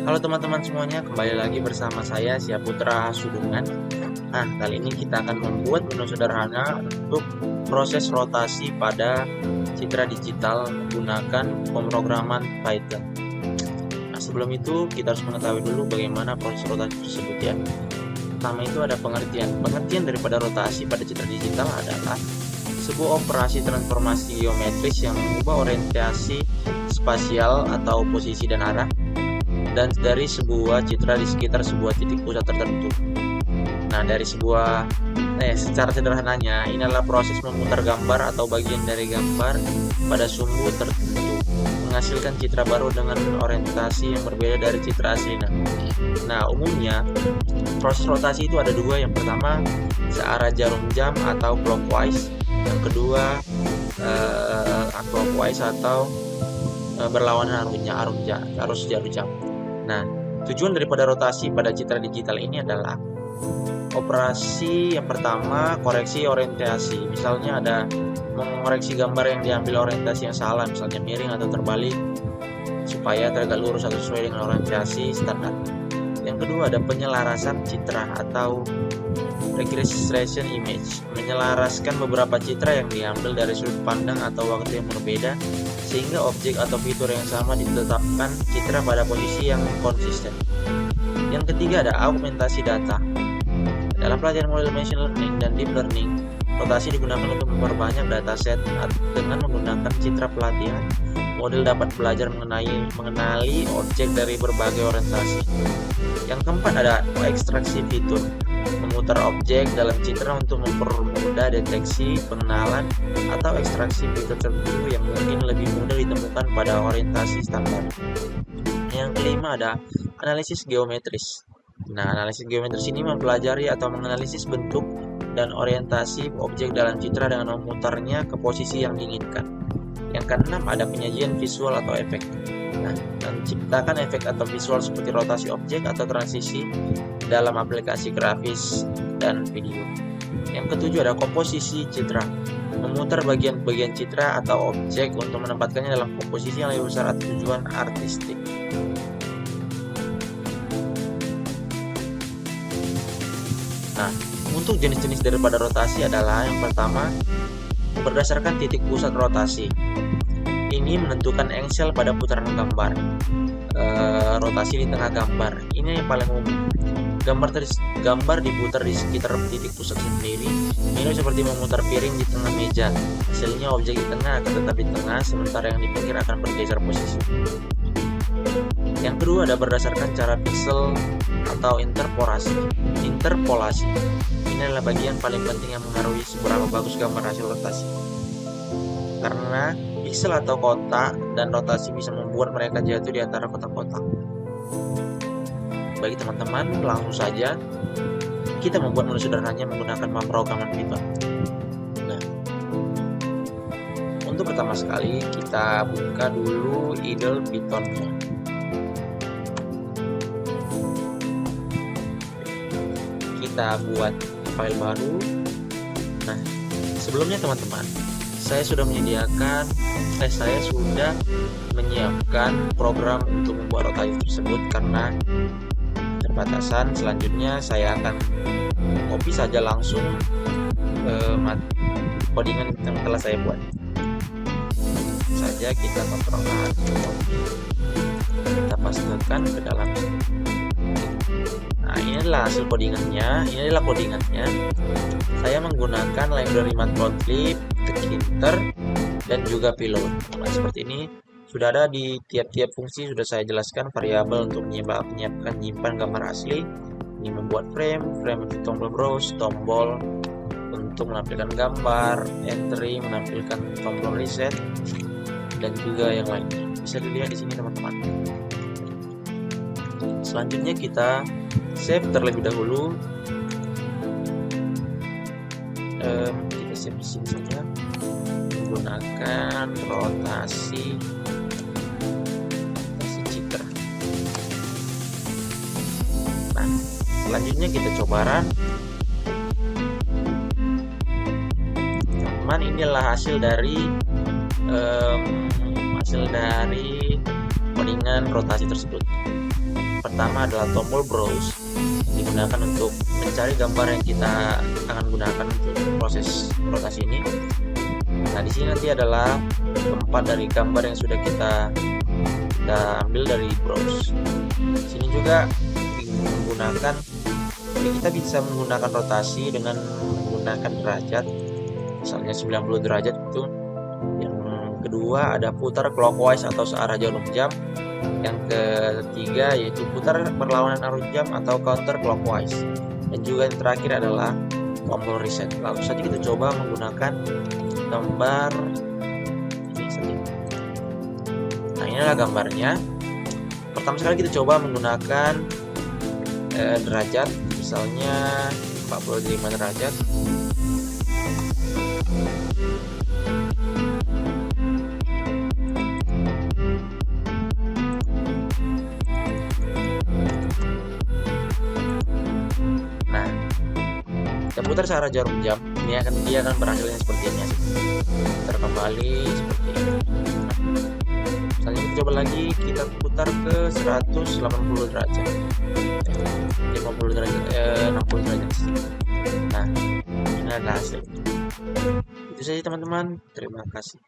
Halo teman-teman semuanya, kembali lagi bersama saya Putra Sudungan. Nah, kali ini kita akan membuat menu sederhana untuk proses rotasi pada citra digital menggunakan pemrograman Python. Nah, sebelum itu kita harus mengetahui dulu bagaimana proses rotasi tersebut ya. Pertama itu ada pengertian. Pengertian daripada rotasi pada citra digital adalah sebuah operasi transformasi geometris yang mengubah orientasi spasial atau posisi dan arah dan dari sebuah citra di sekitar sebuah titik pusat tertentu. Nah, secara sederhananya, ini adalah proses memutar gambar atau bagian dari gambar pada sumbu tertentu, menghasilkan citra baru dengan orientasi yang berbeda dari citra aslinya. Nah, umumnya proses rotasi itu ada dua. Yang pertama, searah jarum jam atau clockwise. Yang kedua, anti-clockwise atau berlawanan arus jarum jam. Nah, tujuan daripada rotasi pada citra digital ini adalah operasi yang pertama, koreksi orientasi. Misalnya ada mengoreksi gambar yang diambil orientasi yang salah, misalnya miring atau terbalik, supaya tegak lurus atau sesuai dengan orientasi standar. Yang kedua ada penyelarasan citra atau regression image, menyelaraskan beberapa citra yang diambil dari sudut pandang atau waktu yang berbeda sehingga objek atau fitur yang sama ditetapkan citra pada posisi yang konsisten. Yang ketiga ada augmentasi data. Dalam pelajaran model machine learning dan deep learning, rotasi digunakan untuk memperbanyak dataset dengan menggunakan citra pelatihan. Model dapat belajar mengenali objek dari berbagai orientasi. Yang keempat ada ekstraksi fitur, memutar objek dalam citra untuk mempermudah deteksi, pengenalan, atau ekstraksi fitur tertentu yang mungkin lebih mudah ditemukan pada orientasi standar. Yang kelima ada analisis geometris. Nah, analisis geometris ini mempelajari atau menganalisis bentuk dan orientasi objek dalam citra dengan memutarnya ke posisi yang diinginkan. Yang keenam ada penyajian visual atau efek. Nah, menciptakan efek atau visual seperti rotasi objek atau transisi dalam aplikasi grafis dan video. Yang ketujuh ada komposisi citra, memutar bagian-bagian citra atau objek untuk menempatkannya dalam komposisi yang lebih besar atau tujuan artistik. Nah, untuk jenis-jenis daripada rotasi adalah yang pertama, berdasarkan titik pusat rotasi. Ini menentukan engsel pada putaran gambar. Rotasi di tengah gambar. Ini yang paling umum. Gambar diputar di sekitar titik pusat sendiri. Ini seperti memutar piring di tengah meja. Hasilnya objek di tengah akan tetap di tengah, sementara yang di pinggir akan bergeser posisi. Yang kedua ada berdasarkan cara pixel atau interpolasi. Ini adalah bagian paling penting yang mengaruhi seberapa bagus gambar hasil rotasi. Karena pixel atau kotak dan rotasi bisa membuat mereka jatuh di antara kotak-kotak. Bagi teman-teman, langsung saja kita membuat menu sederhananya menggunakan pemrograman Python. Nah, untuk pertama sekali kita buka dulu idle Python-nya. Kita buat file baru. Nah, sebelumnya teman-teman, saya sudah menyiapkan program untuk membuat rotasi tersebut karena keterbatasan. Selanjutnya saya akan copy saja langsung codingan yang telah saya buat. Saja kita kontrol kita pastekan ke dalam. Nah, ini adalah hasil codingannya. Saya menggunakan library matplotlib, Tkinter, dan juga payload. Nah, seperti ini sudah ada di tiap-tiap fungsi. Sudah saya jelaskan variabel untuk menyiapkan nyimpan gambar asli. Ini membuat frame untuk tombol browse, tombol untuk menampilkan gambar, entry menampilkan tombol reset, dan juga yang lainnya. Bisa dilihat di sini teman-teman. Selanjutnya kita save terlebih dahulu. Kita save di sini saja menggunakan rotasi citra. Nah, selanjutnya kita coba run. Teman, inilah hasil dari codingan rotasi tersebut. pertama adalah tombol browse, digunakan untuk mencari gambar yang kita akan gunakan untuk proses rotasi ini. Nah, di sini nanti adalah tempat dari gambar yang sudah kita ambil dari browse. Di sini juga menggunakan, kita bisa menggunakan rotasi dengan menggunakan derajat, misalnya 90 derajat itu. Yang kedua ada putar clockwise atau searah jarum jam. Yang ketiga yaitu putar berlawanan arus jam atau counter clockwise. Dan juga yang terakhir adalah tombol reset. Lalu saja kita coba menggunakan gambar ini saja. Nah, ini adalah gambarnya. Pertama sekali kita coba menggunakan derajat, misalnya 45 derajat. Nah, kita putar searah jarum jam, dia akan berhasilnya seperti ini. Putar kembali seperti ini. Misalnya kita coba lagi, kita putar ke 180 derajat, 50 derajat, 60 derajat. Nah, ini adalah hasil. Itu saja teman-teman, terima kasih.